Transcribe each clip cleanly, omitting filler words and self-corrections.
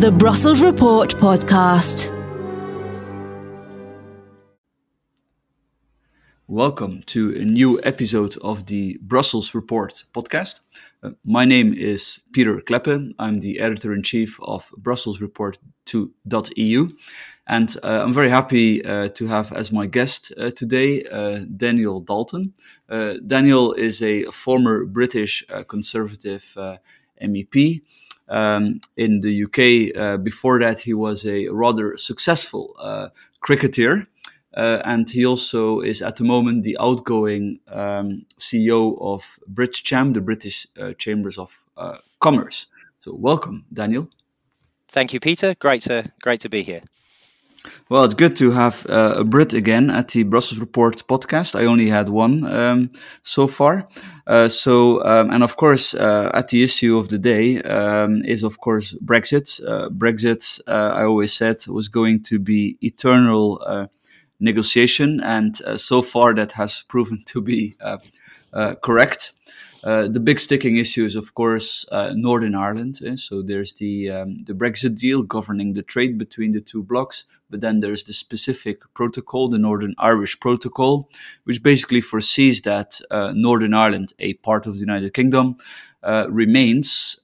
The Brussels Report podcast. Welcome to a new episode of the Brussels Report podcast. My name is Pieter Cleppe. I'm the editor-in-chief of BrusselsReport.eu. And I'm very happy to have as my guest today Daniel Dalton. Daniel is a former British Conservative MEP. In the UK, before that, he was a rather successful cricketer. And he also is at the moment the outgoing CEO of Britcham, the British Chambers of Commerce. So welcome, Daniel. Thank you, Peter. Great to be here. Well, it's good to have a Brit again at the Brussels Report podcast. I only had one so far. And of course, at the issue of the day is, of course, Brexit. Brexit, I always said, was going to be eternal negotiation, and so far that has proven to be correct. The big sticking issue is, of course, Northern Ireland. So there's the Brexit deal governing the trade between the two blocs, but then there's the specific protocol, the Northern Irish Protocol, which basically foresees that Northern Ireland, a part of the United Kingdom, remains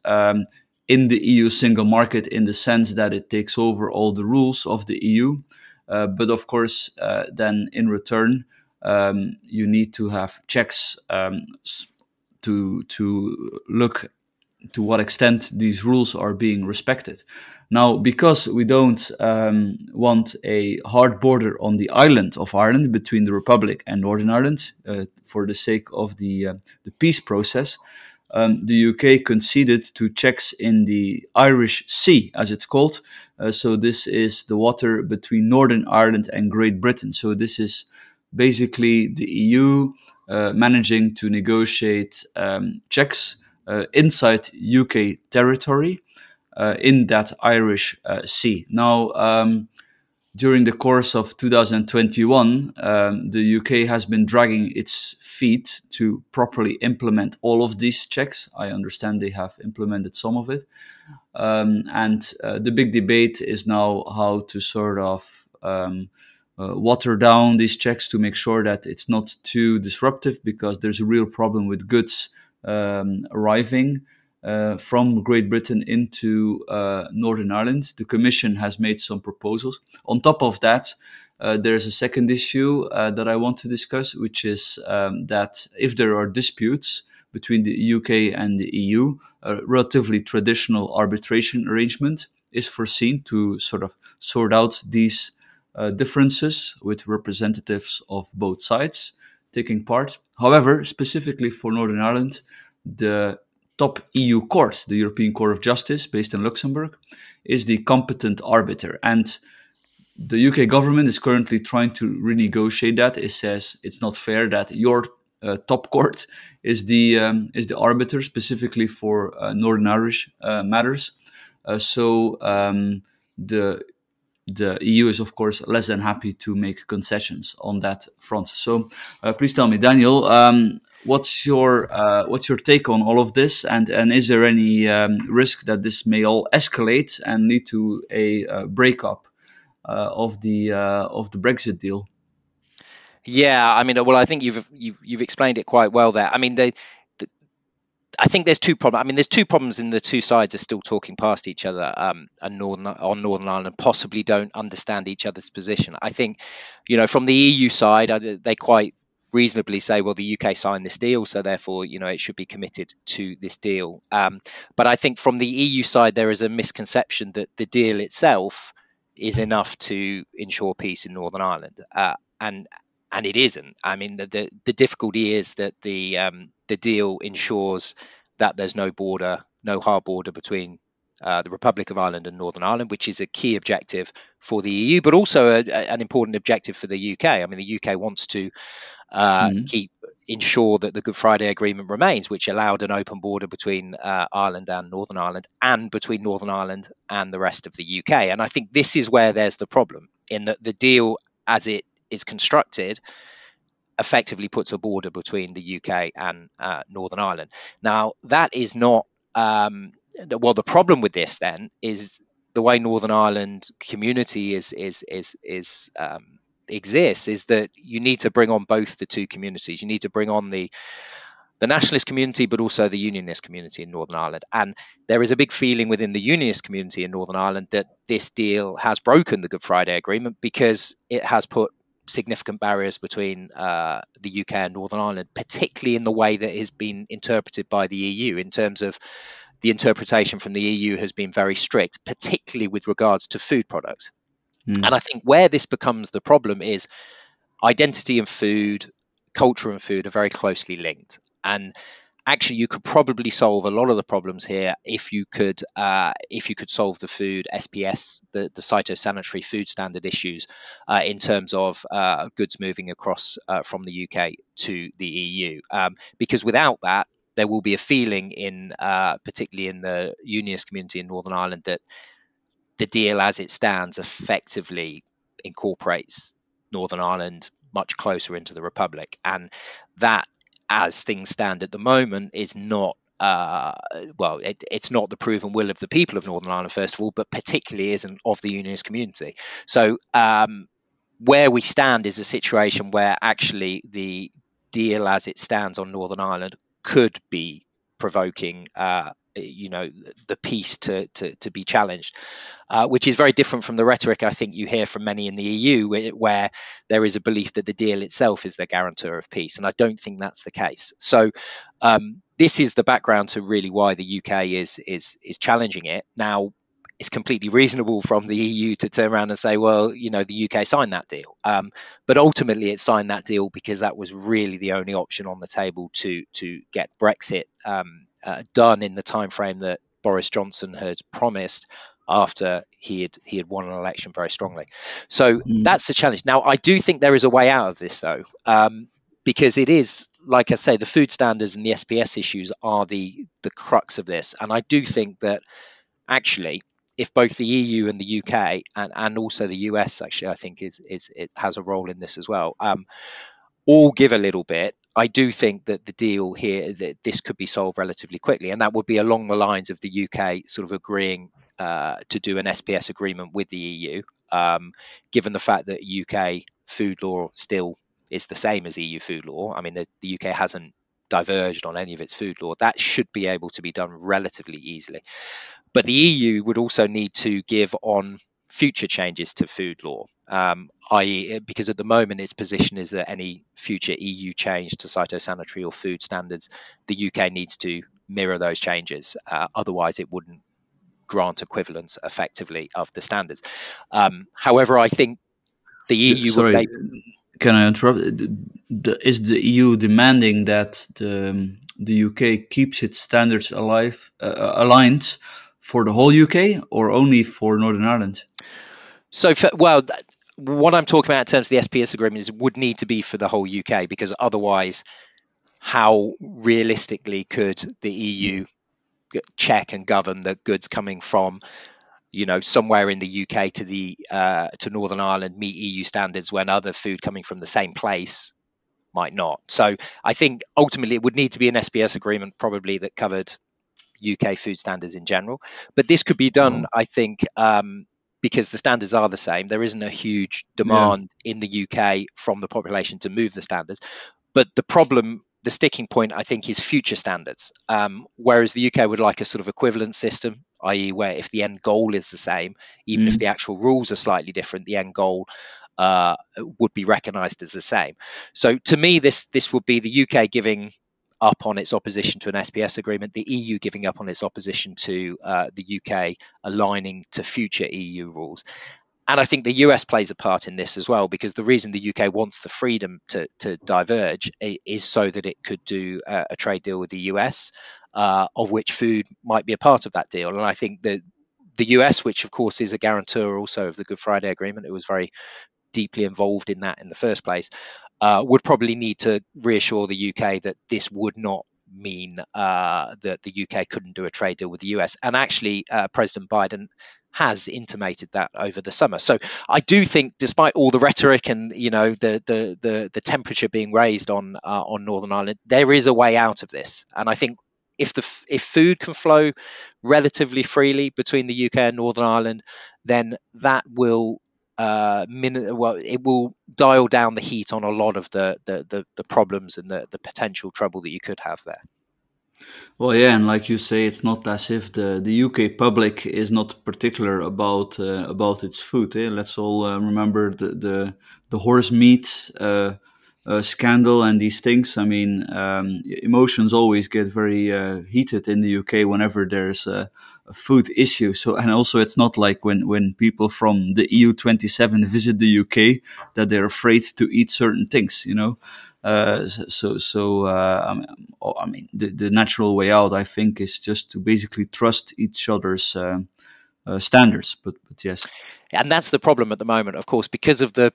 in the EU single market in the sense that it takes over all the rules of the EU. But of course, then in return, you need to have checks to look to what extent these rules are being respected. Now, because we don't want a hard border on the island of Ireland between the Republic and Northern Ireland, for the sake of the peace process, the UK conceded to checks in the Irish Sea, as it's called. So this is the water between Northern Ireland and Great Britain. So this is basically the EU managing to negotiate checks inside UK territory in that Irish Sea. Now, during the course of 2021, the UK has been dragging its feet to properly implement all of these checks. I understand they have implemented some of it. The big debate is now how to sort of water down these checks to make sure that it's not too disruptive, because there's a real problem with goods arriving from Great Britain into Northern Ireland. The Commission has made some proposals. On top of that, there's a second issue that I want to discuss, which is that if there are disputes between the UK and the EU, a relatively traditional arbitration arrangement is foreseen to sort of sort out these differences with representatives of both sides taking part. However, specifically for Northern Ireland, the top EU court, the European Court of Justice, based in Luxembourg, is the competent arbiter. And the UK government is currently trying to renegotiate that. It says it's not fair that your top court is the arbiter specifically for Northern Irish matters. So the EU is, of course, less than happy to make concessions on that front. So please tell me, Daniel, what's your take on all of this, and is there any risk that this may all escalate and lead to a breakup of the Brexit deal? Yeah, I mean, well, I think you've explained it quite well there. I mean, I think there's two problems. I mean, there's two problems, and the two sides are still talking past each other. And Northern Ireland possibly don't understand each other's position. I think, from the EU side, they quite reasonably say, well, the UK signed this deal, so therefore, it should be committed to this deal. But I think from the EU side, there is a misconception that the deal itself is enough to ensure peace in Northern Ireland, and it isn't. I mean, the difficulty is that the deal ensures that there's no hard border between the Republic of Ireland and Northern Ireland, which is a key objective for the EU, but also an important objective for the UK. I mean, the UK wants to ensure that the Good Friday Agreement remains, which allowed an open border between Ireland and Northern Ireland, and between Northern Ireland and the rest of the UK. And I think this is where there's the problem, in that the deal, as it is constructed, effectively puts a border between the UK and Northern Ireland. Now, that is not the problem with this then is the way Northern Ireland community exists is that you need to bring on both the two communities. You need to bring on the nationalist community, but also the unionist community in Northern Ireland. And there is a big feeling within the unionist community in Northern Ireland that this deal has broken the Good Friday Agreement because it has put significant barriers between the UK and Northern Ireland, particularly in the way that it has been interpreted by the EU. In terms of the interpretation from the EU has been very strict, particularly with regards to food products. And I think where this becomes the problem is identity and food, culture and food are very closely linked. And actually, you could probably solve a lot of the problems here if you could solve the food SPS, the phytosanitary food standard issues, in terms of goods moving across from the UK to the EU. Because without that, there will be a feeling particularly in the unionist community in Northern Ireland, that the deal as it stands effectively incorporates Northern Ireland much closer into the Republic, and that, as things stand at the moment, is not it's not the proven will of the people of Northern Ireland, first of all, but particularly isn't of the unionist community. So where we stand is a situation where actually the deal as it stands on Northern Ireland could be provoking the peace to be challenged, which is very different from the rhetoric I think you hear from many in the EU, where there is a belief that the deal itself is the guarantor of peace, and I don't think that's the case. So this is the background to really why the UK is challenging it. Now, it's completely reasonable from the EU to turn around and say, well, the UK signed that deal, but ultimately it signed that deal because that was really the only option on the table to get Brexit done in the time frame that Boris Johnson had promised after he had won an election very strongly. So that's the challenge. Now, I do think there is a way out of this, though, because it is, like I say, the food standards and the SPS issues are the crux of this. And I do think that actually, if both the EU and the UK and also the US, actually, I think it has a role in this as well, all give a little bit, I do think that the deal here, that this could be solved relatively quickly, and that would be along the lines of the UK sort of agreeing to do an SPS agreement with the EU, given the fact that UK food law still is the same as EU food law. I mean, the UK hasn't diverged on any of its food law. That should be able to be done relatively easily. But the EU would also need to give on future changes to food law, i.e., because at the moment its position is that any future EU change to phytosanitary or food standards, the UK needs to mirror those changes. Otherwise, it wouldn't grant equivalence effectively of the standards. However, I think the EU Sorry, would can I interrupt? Is the EU demanding that the UK keeps its standards aligned for the whole UK or only for Northern Ireland? So, what I'm talking about in terms of the SPS agreement is it would need to be for the whole UK, because otherwise, how realistically could the EU check and govern the goods coming from, somewhere in the UK to Northern Ireland meet EU standards when other food coming from the same place might not? So, I think ultimately it would need to be an SPS agreement, probably that covered UK food standards in general. But this could be done, I think, because the standards are the same. There isn't a huge demand in the UK from the population to move the standards. But the sticking point, I think, is future standards. Whereas the UK would like a sort of equivalent system, i.e. where if the end goal is the same, even if the actual rules are slightly different, the end goal would be recognised as the same. So to me, this would be the UK giving up on its opposition to an SPS agreement, the EU giving up on its opposition to the UK aligning to future EU rules. And I think the US plays a part in this as well, because the reason the UK wants the freedom to diverge is so that it could do a trade deal with the US, of which food might be a part of that deal. And I think that the US, which of course is a guarantor also of the Good Friday Agreement, it was very deeply involved in that in the first place, would probably need to reassure the UK that this would not mean that the UK couldn't do a trade deal with the US. And actually, President Biden has intimated that over the summer. So I do think, despite all the rhetoric and the temperature being raised on Northern Ireland, there is a way out of this. And I think if food can flow relatively freely between the UK and Northern Ireland, then that will it will dial down the heat on a lot of the problems and the potential trouble that you could have there. Well, yeah, and like you say, it's not as if the UK public is not particular about its food. Eh? Let's all remember the horse meat scandal and these things. I mean, emotions always get very heated in the UK whenever there's a food issue. So, and also, it's not like when people from the EU 27 visit the UK that they're afraid to eat certain things. You know. I mean, the natural way out, I think, is just to basically trust each other's standards. But yes, and that's the problem at the moment, of course, because of the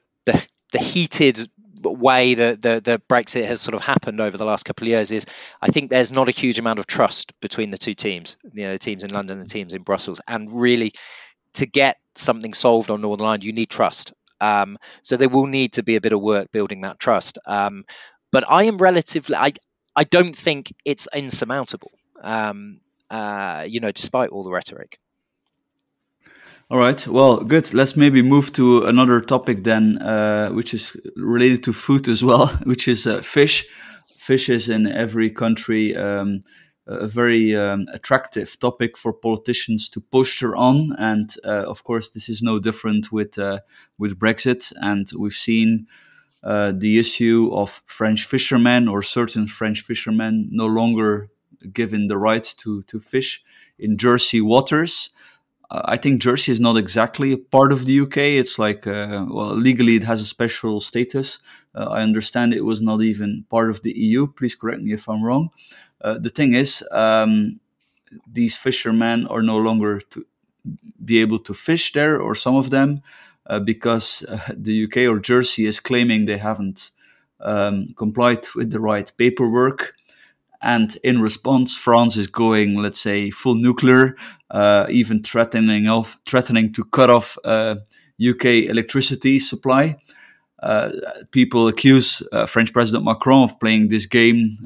heated way that the Brexit has sort of happened over the last couple of years. Is I think there's not a huge amount of trust between the two teams, the teams in London and the teams in Brussels, and really to get something solved on Northern Ireland, you need trust. So there will need to be a bit of work building that trust. But I am relatively, I don't think it's insurmountable, despite all the rhetoric. All right. Well, good. Let's maybe move to another topic then, which is related to food as well, which is fish. Fish is in every country a very attractive topic for politicians to posture on, and of course, this is no different with Brexit. And we've seen the issue of French fishermen or certain French fishermen no longer given the right to fish in Jersey waters. I think Jersey is not exactly a part of the UK. It's like, well, legally it has a special status. I understand it was not even part of the EU. Please correct me if I'm wrong. The thing is, these fishermen are no longer to be able to fish there, or some of them, because the UK or Jersey is claiming they haven't complied with the right paperwork. And in response, France is going, let's say, full nuclear, even threatening to cut off UK electricity supply. People accuse French President Macron of playing this game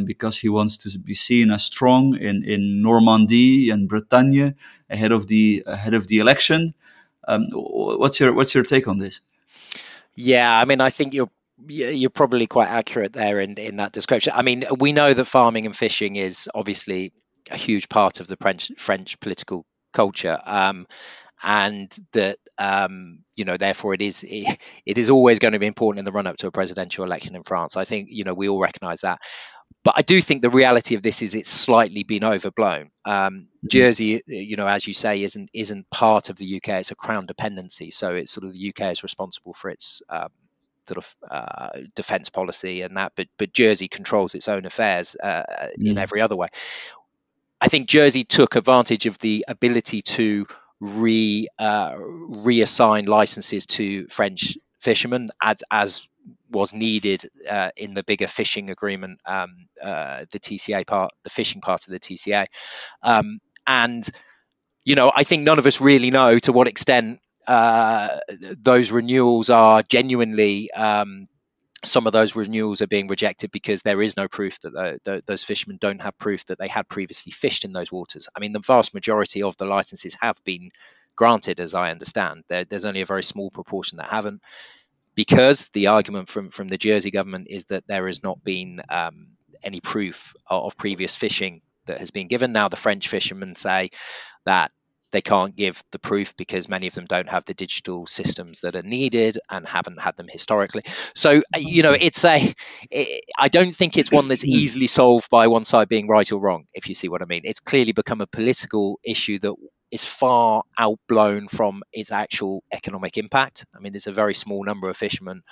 because he wants to be seen as strong in Normandy and Bretagne ahead of the election. What's your take on this? Yeah, I mean, I think you're probably quite accurate there in that description. I mean, we know that farming and fishing is obviously a huge part of the French political culture, and that therefore it is always going to be important in the run up to a presidential election in France. I think we all recognise that. But I do think the reality of this is it's slightly been overblown. Jersey, as you say, isn't part of the UK. It's a crown dependency, so it's sort of the UK is responsible for its defence policy and that, but Jersey controls its own affairs in every other way. I think Jersey took advantage of the ability to reassign licenses to French fishermen as was needed in the bigger fishing agreement, the TCA part, the fishing part of the TCA, and I think none of us really know to what extent those renewals are genuinely. Some of those renewals are being rejected because there is no proof that those fishermen don't have proof that they had previously fished in those waters. I mean, the vast majority of the licenses have been granted, as I understand. There's only a very small proportion that haven't, because the argument from the Jersey government is that there has not been any proof of previous fishing that has been given. Now, the French fishermen say that they can't give the proof because many of them don't have the digital systems that are needed and haven't had them historically. So, I don't think it's one that's easily solved by one side being right or wrong, if you see what I mean. It's clearly become a political issue that is far outblown from its actual economic impact. I mean, it's a very small number of fishermen.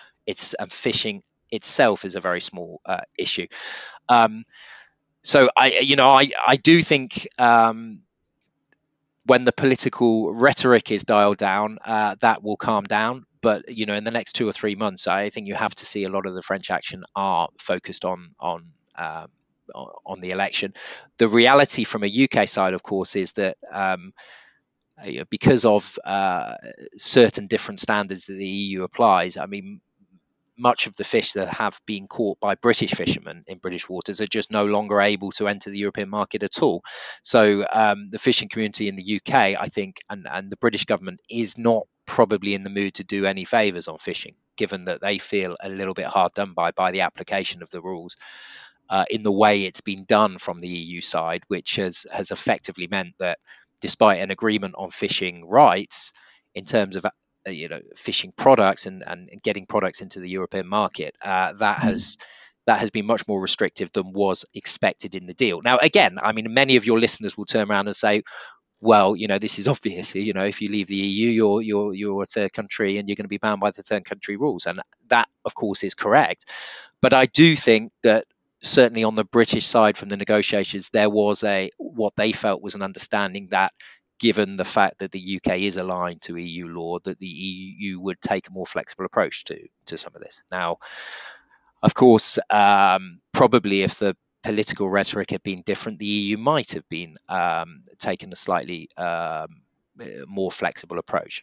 Fishing itself is a very small issue. So I do think when the political rhetoric is dialed down, that will calm down. But in the next 2 or 3 months, I think you have to see a lot of the French action are focused on the election. The reality from a UK side, of course, is that because of certain different standards that the EU applies, I mean, much of the fish that have been caught by British fishermen in British waters are just no longer able to enter the European market at all. So the fishing community in the UK, I think, and the British government is not probably in the mood to do any favours on fishing, given that they feel a little bit hard done by the application of the rules in the way it's been done from the EU side, which has effectively meant that despite an agreement on fishing rights in terms of fishing products and getting products into the European market, that has been much more restrictive than was expected in the deal. Now, again, I mean, many of your listeners will turn around and say, well, this is obvious. If you leave the EU, you're a third country and you're going to be bound by the third country rules. And that, of course, is correct. But I do think that certainly on the British side from the negotiations, there was what they felt was an understanding that given the fact that the UK is aligned to EU law, that the EU would take a more flexible approach to some of this. Now, of course, probably if the political rhetoric had been different, the EU might have been taken a slightly more flexible approach.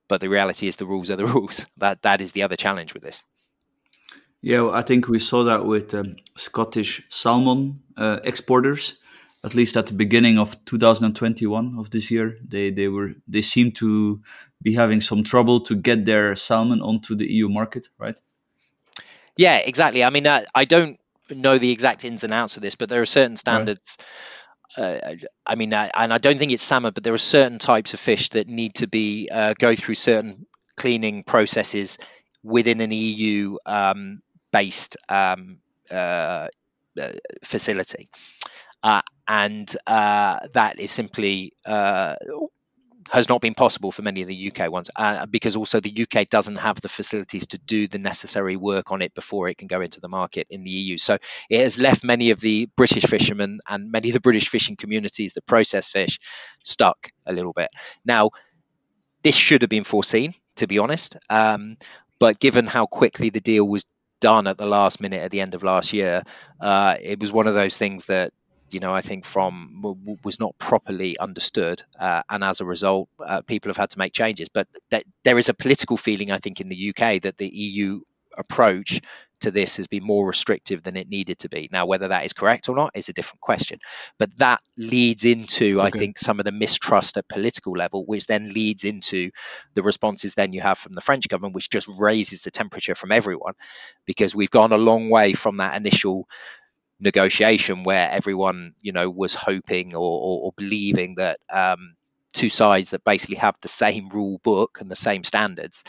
But the reality is the rules are the rules. That is the other challenge with this. Yeah, well, I think we saw that with Scottish salmon exporters. At least at the beginning of 2021 of this year, they seem to be having some trouble to get their salmon onto the EU market, right? Yeah, exactly. I mean, I don't know the exact ins and outs of this, but there are certain standards. And I don't think it's salmon, but there are certain types of fish that need to be go through certain cleaning processes within an EU based facility, and that is simply has not been possible for many of the UK ones, because also the UK doesn't have the facilities to do the necessary work on it before it can go into the market in the EU. So it has left many of the British fishermen and many of the British fishing communities that process fish stuck a little bit. Now, this should have been foreseen, to be honest, but given how quickly the deal was done at the last minute at the end of last year, it was one of those things that I think was not properly understood, and as a result, people have had to make changes. But there is a political feeling, I think, in the UK that the EU approach to this has been more restrictive than it needed to be. Now, whether that is correct or not is a different question. But that leads into, I think, some of the mistrust at political level, which then leads into the responses then you have from the French government, which just raises the temperature from everyone, because we've gone a long way from that initial negotiation where everyone was hoping or believing that two sides that basically have the same rule book and the same standards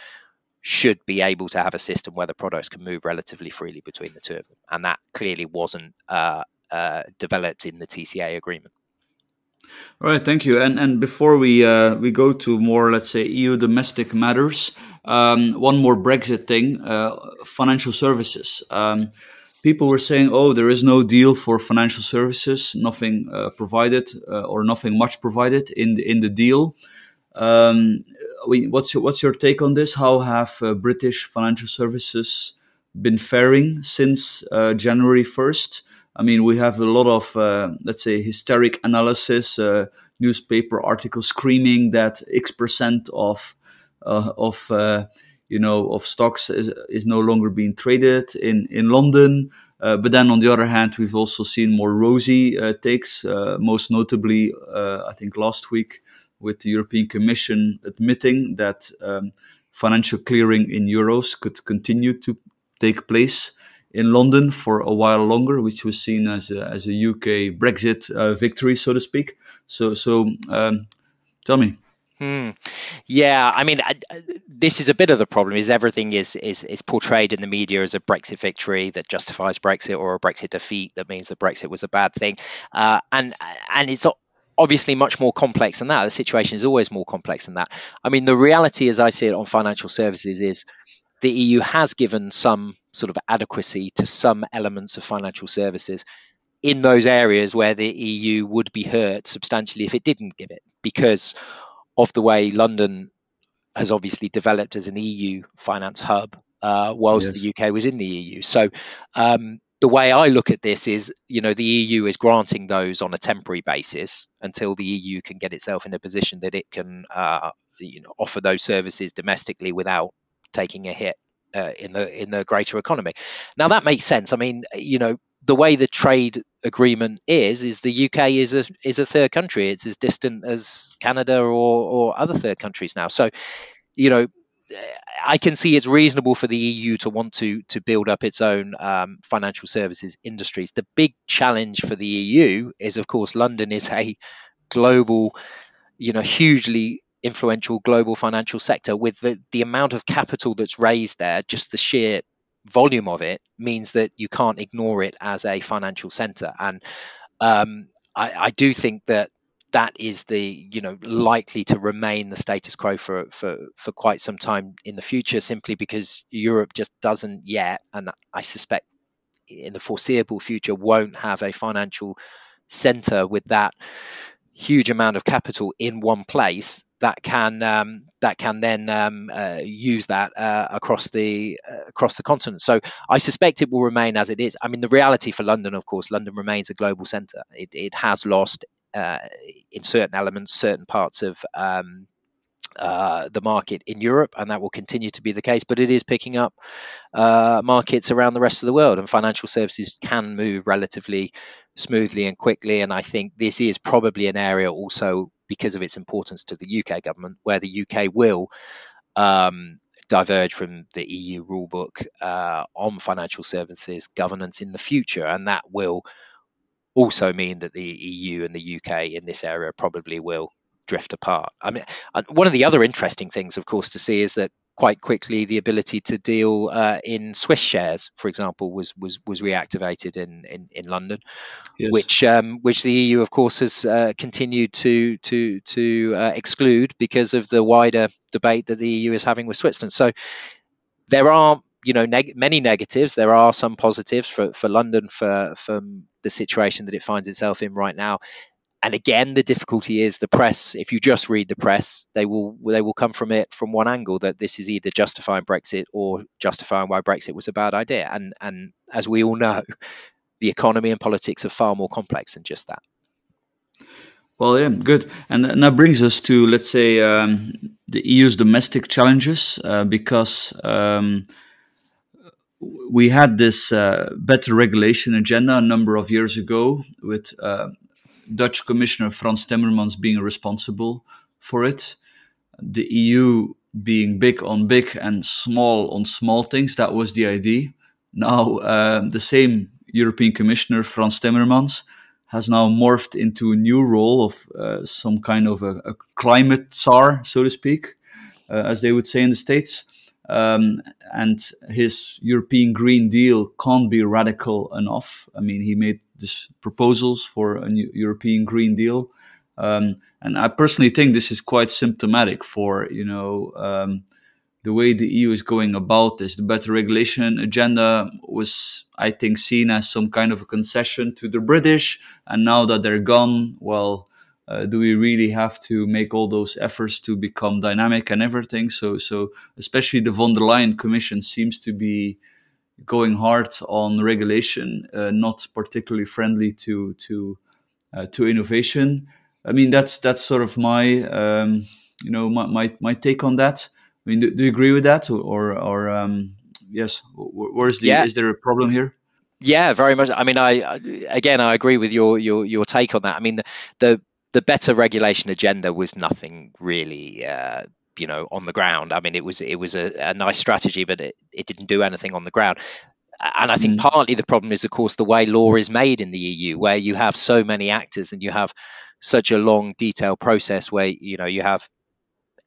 should be able to have a system where the products can move relatively freely between the two of them, and that clearly wasn't developed in the TCA agreement. All right, thank you. And before we go to more, let's say, EU domestic matters, one more Brexit thing: financial services. People were saying, "Oh, there is no deal for financial services. Nothing provided, or nothing much provided in the deal." What's your take on this? How have British financial services been faring since January 1st? I mean, we have a lot of, let's say, hysteric analysis, newspaper articles screaming that X% of stocks is no longer being traded in London. But then on the other hand, we've also seen more rosy takes, most notably, I think last week, with the European Commission admitting that financial clearing in euros could continue to take place in London for a while longer, which was seen as a UK Brexit victory, so to speak. So tell me. Yeah, I mean, this is a bit of the problem. Is everything is portrayed in the media as a Brexit victory that justifies Brexit, or a Brexit defeat that means that Brexit was a bad thing, and it's obviously much more complex than that. The situation is always more complex than that. I mean, the reality, as I see it on financial services, is the EU has given some sort of adequacy to some elements of financial services in those areas where the EU would be hurt substantially if it didn't give it, because of the way London has obviously developed as an EU finance hub, whilst the UK was in the EU. So the way I look at this is, the EU is granting those on a temporary basis until the EU can get itself in a position that it can offer those services domestically without taking a hit in the greater economy. Now that makes sense. I mean, the way the trade agreement is the UK is a third country. It's as distant as Canada or other third countries now. So, I can see it's reasonable for the EU to want to build up its own financial services industries. The big challenge for the EU is, of course, London is a global, hugely influential global financial sector. With the amount of capital that's raised there, just the sheer volume of it means that you can't ignore it as a financial center. And I do think that is the likely to remain the status quo for quite some time in the future, simply because Europe just doesn't yet, and I suspect in the foreseeable future won't have a financial center with that huge amount of capital in one place that can then use that across the continent. So I suspect it will remain as it is. I mean, the reality for London, of course, London remains a global centre. It has lost in certain elements, certain parts of the market in Europe, and that will continue to be the case. But it is picking up markets around the rest of the world, and financial services can move relatively smoothly and quickly. And I think this is probably an area also, because of its importance to the UK government, where the UK will diverge from the EU rulebook on financial services governance in the future, and that will also mean that the EU and the UK in this area probably will drift apart. I mean, one of the other interesting things, of course, to see is that quite quickly the ability to deal in Swiss shares, for example, was reactivated in London, Yes. which the EU, of course, has continued to exclude because of the wider debate that the EU is having with Switzerland. So there are many negatives. There are some positives for London from the situation that it finds itself in right now. And again, the difficulty is the press. If you just read the press, they will come from it from one angle, that this is either justifying Brexit or justifying why Brexit was a bad idea. And as we all know, the economy and politics are far more complex than just that. Well, yeah, good. And that brings us to, let's say, the EU's domestic challenges, because we had this better regulation agenda a number of years ago, with Dutch Commissioner Frans Timmermans being responsible for it. The EU being big on big and small on small things. That was the idea. Now, the same European Commissioner, Frans Timmermans, has now morphed into a new role of some kind of a climate czar, so to speak, as they would say in the States. And his European Green Deal can't be radical enough. I mean, he made these proposals for a new European Green Deal. And I personally think this is quite symptomatic for, the way the EU is going about this. The better regulation agenda was, I think, seen as some kind of a concession to the British. And now that they're gone, well, do we really have to make all those efforts to become dynamic and everything? So especially the von der Leyen Commission seems to be going hard on regulation, not particularly friendly to innovation. I mean, that's sort of my my take on that. I mean, do you agree with that, or yes? Is there a problem here? Yeah, very much. I mean, I agree with your take on that. I mean, the better regulation agenda was nothing really, on the ground. I mean, it was a nice strategy, but it didn't do anything on the ground. And I think partly the problem is, of course, the way law is made in the EU, where you have so many actors and you have such a long, detailed process where you have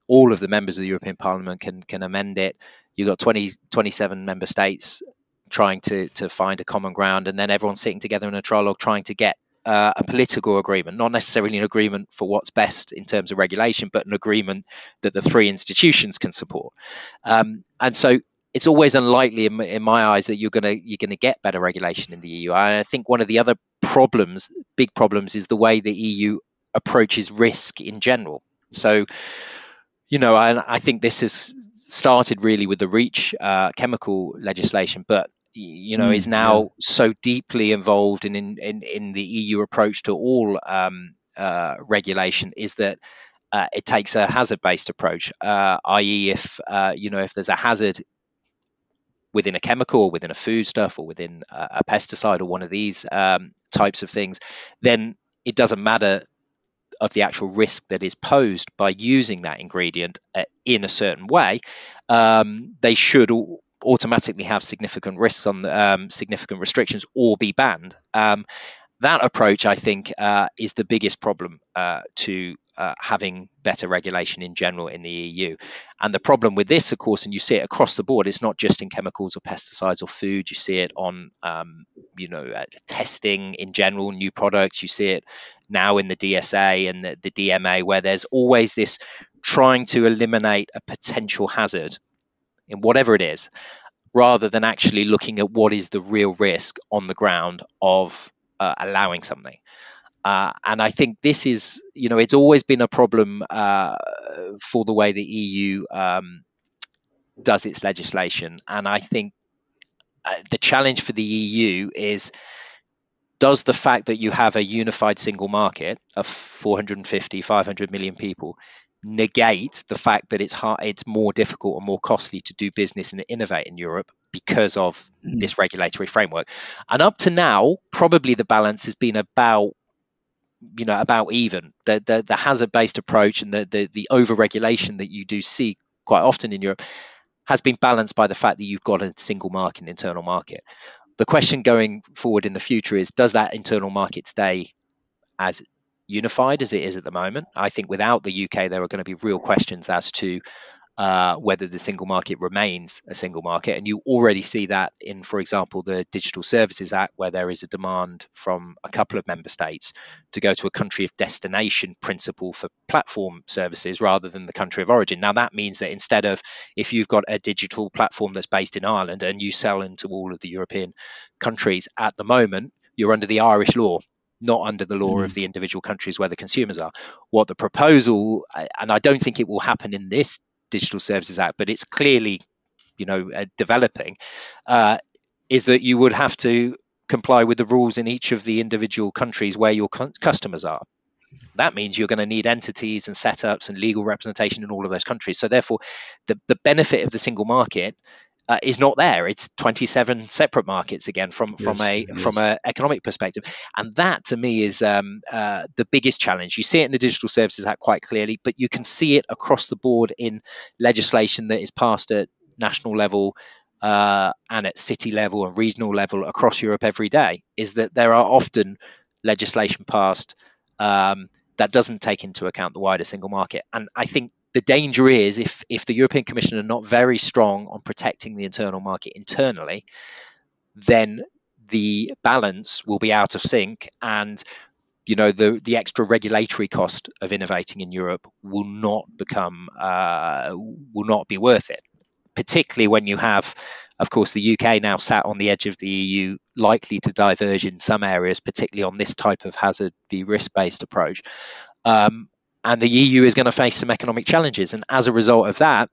all of the members of the European Parliament can amend it. You've got 27 member states trying to find a common ground, and then everyone's sitting together in a trilogue trying to get a political agreement, not necessarily an agreement for what's best in terms of regulation, but an agreement that the three institutions can support. And so it's always unlikely in my eyes that you're gonna get better regulation in the EU. I think one of the other big problems, is the way the EU approaches risk in general. So, I think this has started really with the REACH chemical legislation, but is now so deeply involved in the EU approach to all regulation, is that it takes a hazard-based approach, i.e., if there's a hazard within a chemical or within a foodstuff or within a pesticide or one of these types of things, then it doesn't matter of the actual risk that is posed by using that ingredient in a certain way. They should automatically have significant risks on significant restrictions or be banned. That approach, I think, is the biggest problem to having better regulation in general in the EU. And the problem with this, of course, and you see it across the board, it's not just in chemicals or pesticides or food. You see it on, testing in general, new products. You see it now in the DSA and the DMA, where there's always this trying to eliminate a potential hazard in whatever it is, rather than actually looking at what is the real risk on the ground of allowing something. And I think this is, it's always been a problem for the way the EU does its legislation. And I think the challenge for the EU is, does the fact that you have a unified single market of 450, 500 million people negate the fact that it's more difficult or more costly to do business and innovate in Europe because of this regulatory framework? And up to now, probably the balance has been about even. The hazard-based approach and the over-regulation that you do see quite often in Europe has been balanced by the fact that you've got a single market, an internal market. The question going forward in the future is, does that internal market stay as unified as it is at the moment? I think without the UK, there are going to be real questions as to whether the single market remains a single market. And you already see that in, for example, the Digital Services Act, where there is a demand from a couple of member states to go to a country of destination principle for platform services rather than the country of origin. Now, that means that instead of, if you've got a digital platform that's based in Ireland and you sell into all of the European countries at the moment, you're under the Irish law, not under the law of the individual countries where the consumers are. What the proposal, and I don't think it will happen in this Digital Services Act, but it's clearly, developing, is that you would have to comply with the rules in each of the individual countries where your customers are. That means you're going to need entities and setups and legal representation in all of those countries. So therefore, the benefit of the single market is not there. It's 27 separate markets again from an economic perspective, and that to me is the biggest challenge. You see it in the Digital Services Act quite clearly, but you can see it across the board in legislation that is passed at national level and at city level and regional level across Europe every day. Is that there are often legislation passed that doesn't take into account the wider single market, and I think the danger is if the European Commission are not very strong on protecting the internal market internally, then the balance will be out of sync, and the extra regulatory cost of innovating in Europe will not be worth it. Particularly when you have, of course, the UK now sat on the edge of the EU, likely to diverge in some areas, particularly on this type of hazard be risk-based approach. And the EU is going to face some economic challenges. And as a result of that,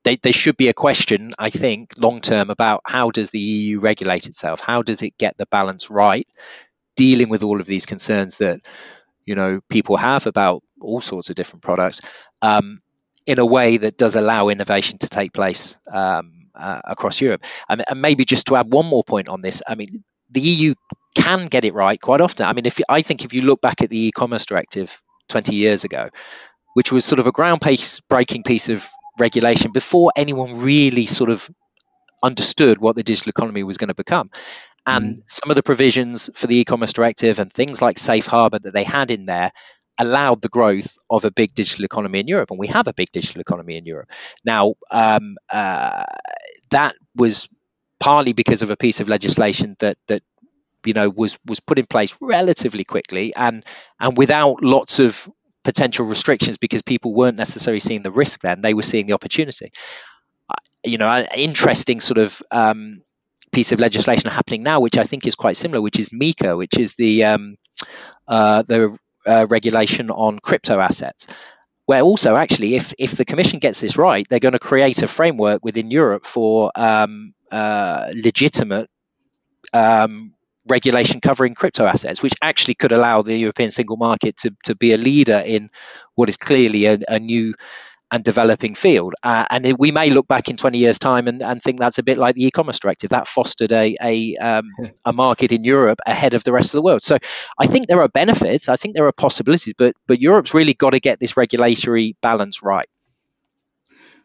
there should be a question, I think, long-term about how does the EU regulate itself? How does it get the balance right, dealing with all of these concerns that, people have about all sorts of different products in a way that does allow innovation to take place across Europe. And maybe just to add one more point on this, I mean, the EU can get it right quite often. I mean, if you look back at the e-commerce directive 20 years ago, which was sort of a ground-breaking piece of regulation before anyone really sort of understood what the digital economy was going to become. And some of the provisions for the e-commerce directive and things like safe harbor that they had in there allowed the growth of a big digital economy in Europe. And we have a big digital economy in Europe. Now, that was partly because of a piece of legislation that was put in place relatively quickly and without lots of potential restrictions, because people weren't necessarily seeing the risk then, they were seeing the opportunity. An interesting sort of piece of legislation happening now, which I think is quite similar, which is MiCA, which is the regulation on crypto assets, where also actually if the Commission gets this right, they're going to create a framework within Europe for legitimate regulation covering crypto assets, which actually could allow the European single market to be a leader in what is clearly a new and developing field. We may look back in 20 years' time and think that's a bit like the e-commerce directive that fostered a market in Europe ahead of the rest of the world. So I think there are benefits. I think there are possibilities, but Europe's really got to get this regulatory balance right.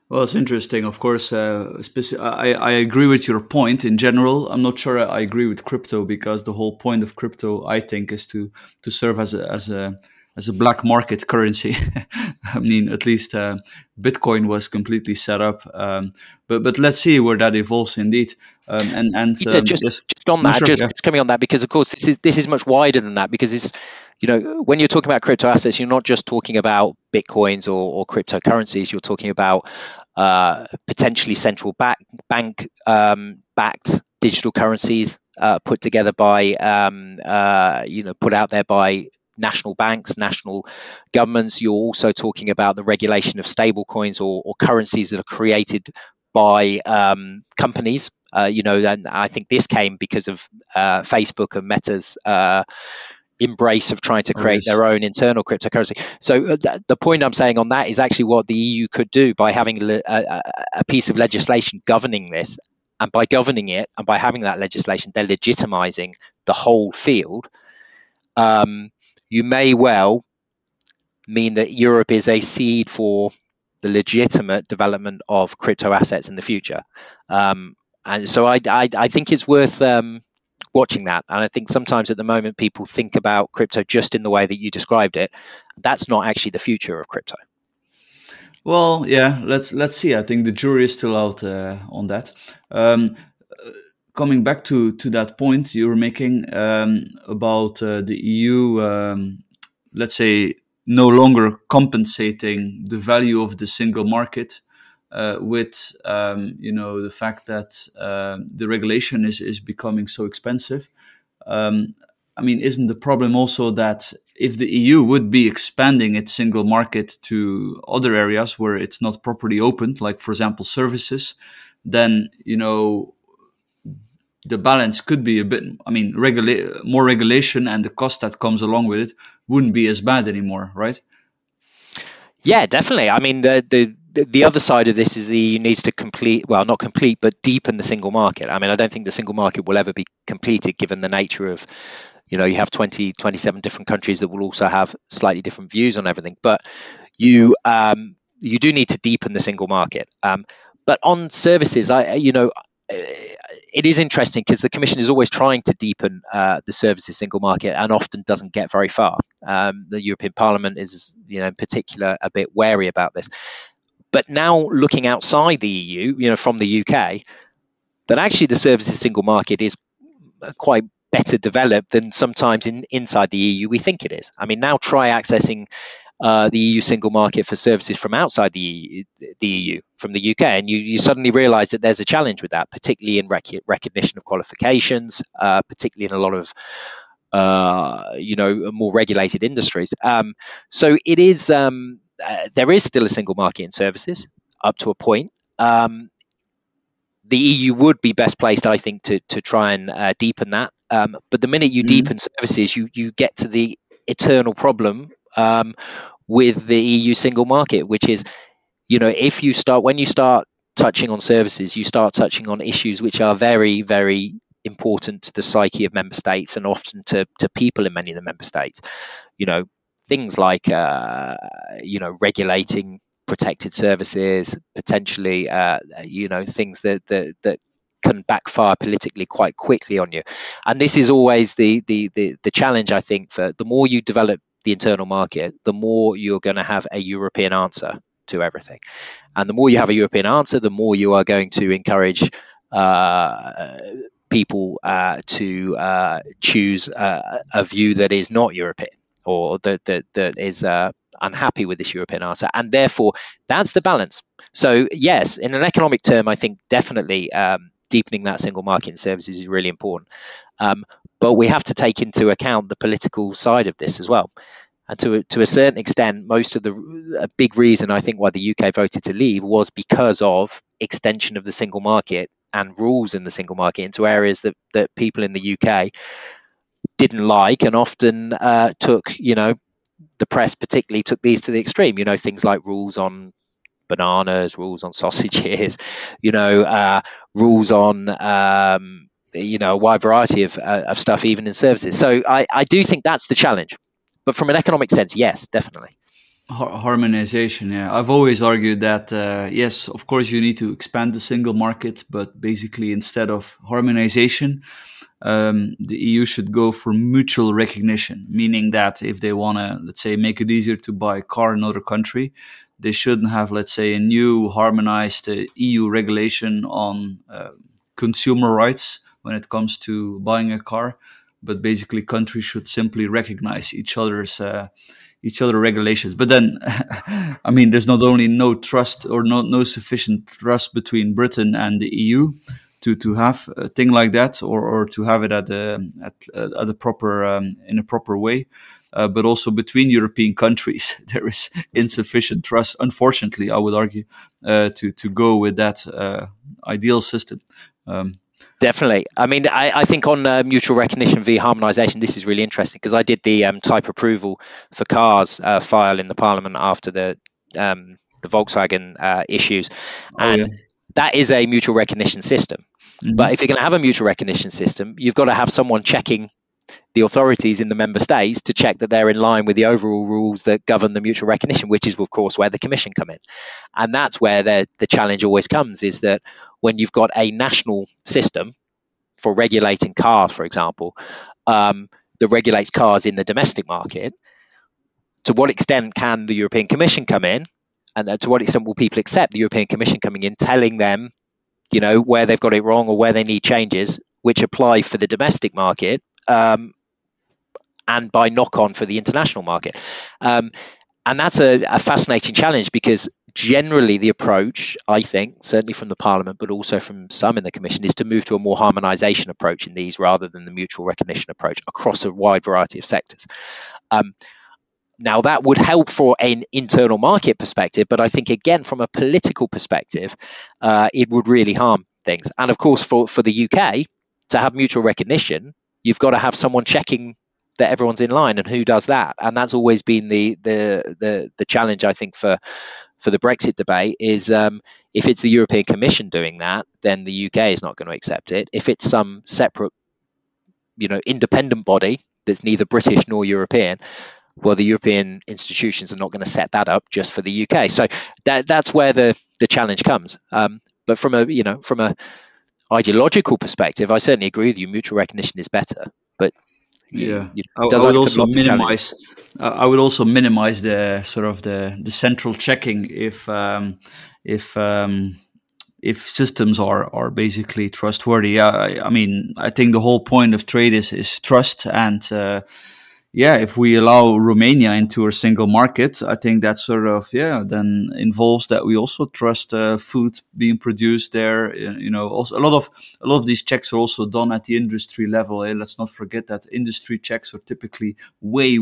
Well, it's interesting. Of course, I agree with your point in general. I'm not sure I agree with crypto, because the whole point of crypto, I think, is to serve as a black market currency. I mean, at least Bitcoin was completely set up. But let's see where that evolves indeed. Just on No, that, sure, just yeah. coming on that, because of course this is much wider than that, because it's, when you're talking about crypto assets, you're not just talking about bitcoins or cryptocurrencies. You're talking about potentially central bank backed digital currencies put together by put out there by national banks, national governments. You're also talking about the regulation of stable coins or currencies that are created by companies. And I think this came because of Facebook and Meta's embrace of trying to create their own internal cryptocurrency. So the point I'm saying on that is actually what the EU could do by having a piece of legislation governing this. And by governing it and by having that legislation, they're legitimizing the whole field. You may well mean that Europe is a seed for the legitimate development of crypto assets in the future. And so I think it's worth watching that. And I think sometimes at the moment people think about crypto just in the way that you described it. That's not actually the future of crypto. Well, yeah, let's see. I think the jury is still out on that. Coming back to that point you were making about the EU, let's say, no longer compensating the value of the single market with the fact that the regulation is becoming so expensive. I mean, isn't the problem also that if the EU would be expanding its single market to other areas where it's not properly opened, like, for example, services, then, the balance could be a bit, I mean, more regulation and the cost that comes along with it wouldn't be as bad anymore, right? Yeah, definitely. I mean, the other side of this is the EU needs to not complete, but deepen the single market. I mean, I don't think the single market will ever be completed given the nature of, you have 27 different countries that will also have slightly different views on everything. But you do need to deepen the single market. But on services, it is interesting because the Commission is always trying to deepen the services single market and often doesn't get very far. The European Parliament is, in particular, a bit wary about this. But now looking outside the EU, from the UK, that actually the services single market is quite better developed than sometimes inside the EU we think it is. I mean, now try accessing the EU single market for services from outside the EU, from the UK, and you suddenly realise that there's a challenge with that, particularly in recognition of qualifications, particularly in a lot of more regulated industries. So it is there is still a single market in services up to a point. The EU would be best placed, I think, to try and deepen that. But the minute you deepen services, you get to the eternal problem with the EU single market, which is, when you start touching on services, you start touching on issues which are very, very important to the psyche of member states and often to people in many of the member states. Things like, regulating protected services, potentially, things that can backfire politically quite quickly on you. And this is always the challenge, I think, for the more you develop the internal market, the more you're going to have a European answer to everything. And the more you have a European answer, the more you are going to encourage people to choose a view that is not European, or that is unhappy with this European answer. And therefore, that's the balance. So yes, in an economic term, I think definitely deepening that single market in services is really important. But we have to take into account the political side of this as well. And to a certain extent, a big reason I think why the UK voted to leave was because of extension of the single market and rules in the single market into areas that people in the UK didn't like, and often took, the press particularly took these to the extreme. Things like rules on bananas, rules on sausages, rules on a wide variety of stuff, even in services. So I do think that's the challenge. But from an economic sense, yes, definitely. Harmonization, yeah. I've always argued that, yes, of course, you need to expand the single market, but basically, instead of harmonization, the EU should go for mutual recognition, meaning that if they want to, let's say, make it easier to buy a car in another country, they shouldn't have, let's say, a new harmonized EU regulation on consumer rights when it comes to buying a car, but basically countries should simply recognize each other regulations. But then, I mean, there's not only no trust or no sufficient trust between Britain and the EU to have a thing like that, or to have it at a proper in a proper way. But also between European countries, there is insufficient trust. Unfortunately, I would argue to go with that ideal system. Definitely. I mean, I think on mutual recognition via harmonisation, this is really interesting because I did the type approval for cars file in the Parliament after the Volkswagen issues, and that is a mutual recognition system. Mm-hmm. But if you're going to have a mutual recognition system, you've got to have someone checking the authorities in the member states to check that they're in line with the overall rules that govern the mutual recognition, which is, of course, where the Commission come in. And that's where the challenge always comes, is that when you've got a national system for regulating cars, for example, that regulates cars in the domestic market, to what extent can the European Commission come in, and to what extent will people accept the European Commission coming in, telling them, where they've got it wrong or where they need changes, which apply for the domestic market, and by knock-on for the international market. And that's a fascinating challenge, because generally the approach, I think, certainly from the Parliament, but also from some in the Commission, is to move to a more harmonisation approach in these rather than the mutual recognition approach across a wide variety of sectors. Now, that would help for an internal market perspective, but I think, again, from a political perspective, it would really harm things. And of course, for the UK to have mutual recognition, you've got to have someone checking that everyone's in line, and who does that? And that's always been the challenge, I think, for the Brexit debate, is if it's the European Commission doing that, then the UK is not going to accept it. If it's some separate, independent body that's neither British nor European, well, the European institutions are not going to set that up just for the UK. So that's where the challenge comes. But from a ideological perspective, I certainly agree with you. Mutual recognition is better, but I would also minimize. I would also minimize the sort of the central checking if systems are basically trustworthy. I mean, I think the whole point of trade is trust, and if we allow Romania into a single market, I think that sort of then involves that we also trust food being produced there. Also a lot of these checks are also done at the industry level. Let's not forget that industry checks are typically way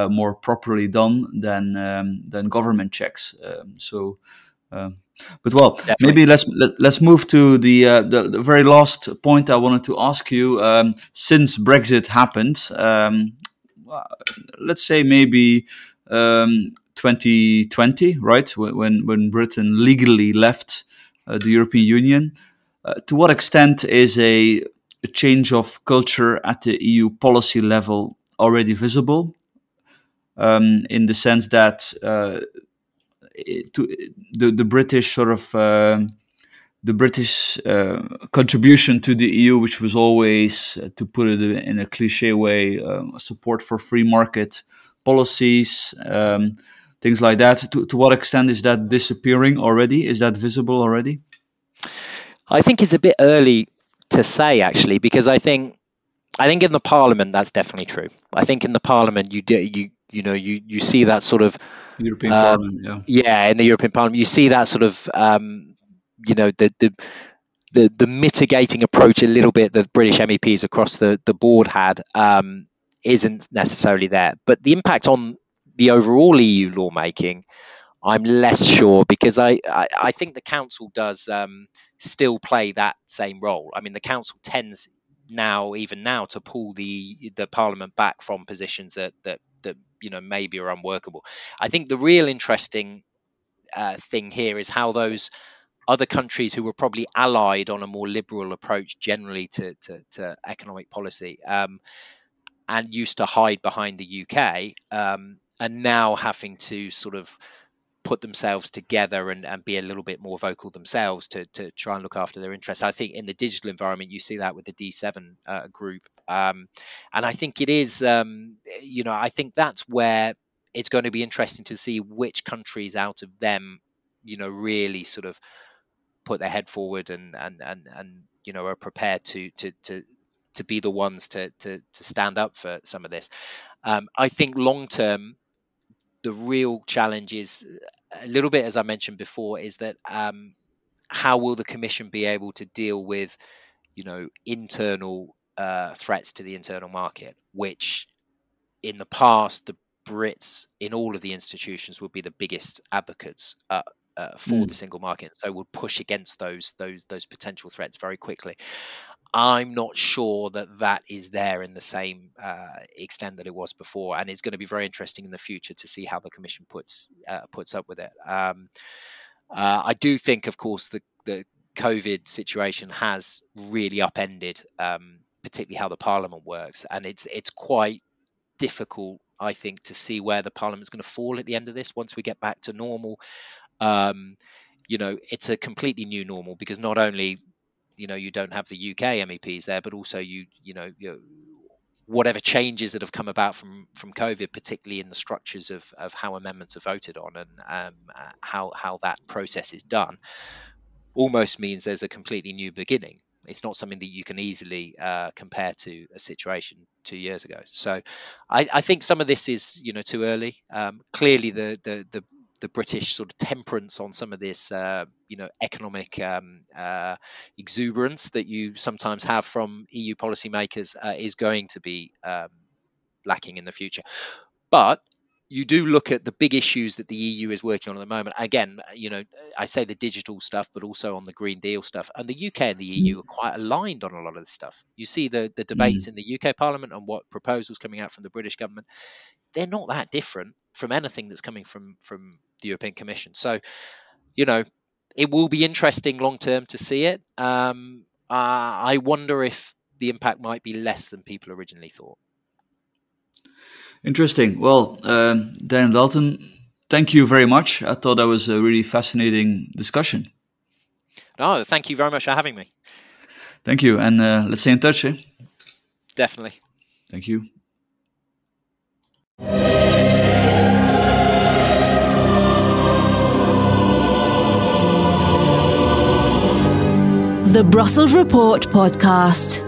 more properly done than government checks. But Definitely. Maybe let's move to the very last point I wanted to ask you. Since Brexit happened, let's say maybe 2020, right, when Britain legally left the European Union, to what extent is a change of culture at the EU policy level already visible? In the sense that the British sort of the British contribution to the EU, which was always, to put it in a cliche way, support for free market policies, things like that. To what extent is that disappearing already? Is that visible already? I think it's a bit early to say, actually, because I think in the Parliament that's definitely true. I think in the Parliament you see that sort of European Parliament, in the European Parliament you see that sort of the mitigating approach a little bit that British MEPs across the board had isn't necessarily there, but the impact on the overall EU lawmaking, I'm less sure, because I think the council does still play that same role. I mean, the council tends even now to pull the Parliament back from positions that maybe are unworkable. I think the real interesting thing here is how those other countries who were probably allied on a more liberal approach generally to economic policy and used to hide behind the UK are now having to sort of put themselves together and be a little bit more vocal themselves to try and look after their interests. I think in the digital environment, you see that with the D7 group. And I think it is, I think that's where it's going to be interesting to see which countries out of them, really sort of put their head forward and are prepared to be the ones to stand up for some of this. I think long term, the real challenge is a little bit, as I mentioned before, is that how will the Commission be able to deal with, internal threats to the internal market, which in the past the Brits in all of the institutions would be the biggest advocates for the single market, so would push against those potential threats very quickly. I'm not sure that is there in the same extent that it was before, and it's going to be very interesting in the future to see how the Commission puts up with it. I do think, of course, the COVID situation has really upended, particularly how the Parliament works, and it's quite difficult, I think, to see where the Parliament's going to fall at the end of this once we get back to normal. It's a completely new normal, because not only you don't have the UK MEPs there, but also whatever changes that have come about from COVID, particularly in the structures of how amendments are voted on and how that process is done, almost means there's a completely new beginning. It's not something that you can easily compare to a situation 2 years ago. So I think some of this is too early. Clearly the British sort of temperance on some of this, economic exuberance that you sometimes have from EU policymakers is going to be lacking in the future. But you do look at the big issues that the EU is working on at the moment. Again, I say the digital stuff, but also on the Green Deal stuff. And the UK and the EU are quite aligned on a lot of this stuff. You see the debates in the UK Parliament on what proposals coming out from the British government. They're not that different from anything that's coming from the European Commission. So, it will be interesting long term to see it. I wonder if the impact might be less than people originally thought. Interesting. Well, Dan and Dalton, thank you very much. I thought that was a really fascinating discussion. No, thank you very much for having me. Thank you. And let's stay in touch. Eh? Definitely. Thank you. The Brussels Report podcast.